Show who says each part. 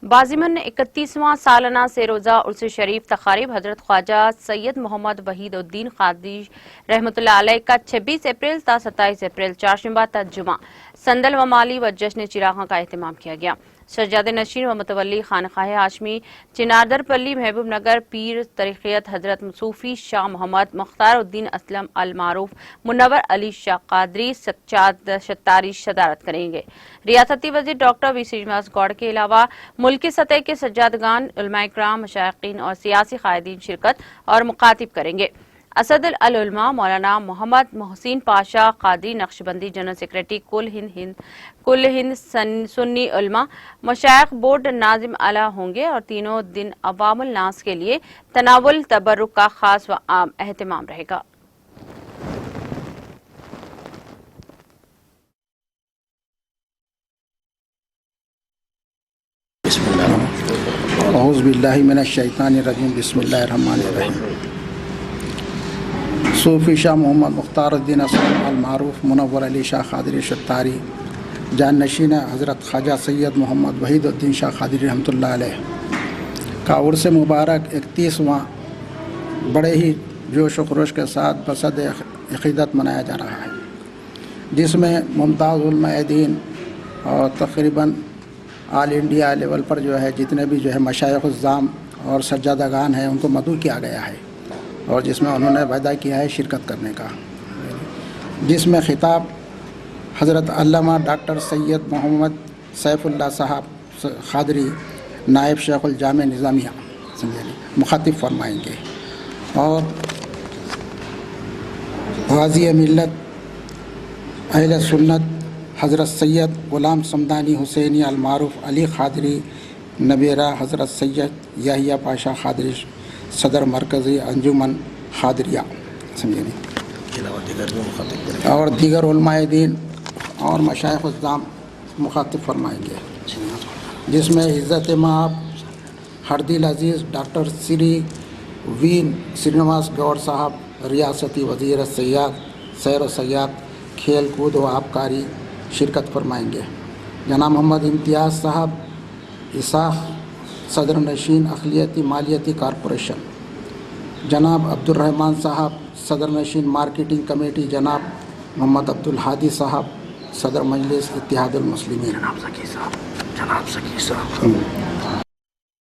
Speaker 1: بازیمن نے 31واں سالانہ سے روزہ عرس شریف تقاریب حضرت خواجہ سید محمد وحید الدین قادری رحمۃ اللہ علیہ کا 26 اپریل تا 27 اپریل چہارشنبہ تا جمعہ سندل و مالی و جشن چراغاں کا اہتمام کیا گیا۔ سجاد نشین و متولی خانقاہ ہاشمی چناردر پلی محبوب نگر پیر طریقیت حضرت صوفی شاہ محمد مختار الدین اسلم المعروف منور علی شاہ قادری سچاد شتاری صدارت کریں گے۔ ریاستی وزیر ڈاکٹر وی سرینواس گوڑ کے علاوہ ملکی سطح کے سجادگان، علماء کرام، مشائقین اور سیاسی قائدین شرکت اور مخاطب کریں گے۔ اسد العلماء مولانا محمد محسن پاشا قادری نقشبندی جنرل سیکریٹری کل ہند سنی علماء مشائخ بورڈ ناظم اعلیٰ ہوں گے اور تینوں دن عوام الناس کے لیے تناول تبرک کا خاص و عام اہتمام رہے گا۔
Speaker 2: اعوذ باللہ من الشیطان الرجیم بسم اللہ الرحمن الرحیم۔ صوفی شاہ محمد مختار الدین اسلم المعروف منور علی شاہ قادری شتاری جانشین حضرت خواجہ سید محمد وحید الدین شاہ قادری رحمۃ اللہ علیہ کا عرس مبارک 31واں بڑے ہی جوش و خروش کے ساتھ بصد عقیدت منایا جا رہا ہے، جس میں ممتاز علماء دین اور تقریباً آل انڈیا لیول پر جو ہے جتنے بھی جو ہے مشائخ الزام اور سجادگان ہیں ان کو مدعو کیا گیا ہے، اور جس میں انہوں نے وعدہ کیا ہے شرکت کرنے کا، جس میں خطاب حضرت علامہ ڈاکٹر سید محمد سیف اللہ صاحب قادری نائب شیخ الجامع نظامیہ مخاطب فرمائیں گے، اور غازی ملت اہل سنت حضرت سید غلام سمدانی حسینی المعروف علی قادری نبیرہ حضرت سید یحییٰ پاشا قادری صدر مرکزی انجمن قادریہ اور دیگر علماء دین اور مشائخ الزام مخاطب فرمائیں گے، جس میں عزت مآب ہردل عزیز ڈاکٹر سری وین سرینواس گوڑ صاحب ریاستی وزیر سیر و سیاحت کھیل کود و آبکاری شرکت فرمائیں گے، جناب محمد امتیاز صاحب اساخ صدر نشین اقلیتی مالیاتی کارپوریشن، جناب عبد الرحمن صاحب صدر نشین مارکیٹنگ کمیٹی، جناب محمد عبد الحادی صاحب صدر مجلس اتحاد المسلمین، جناب ذکی صاحب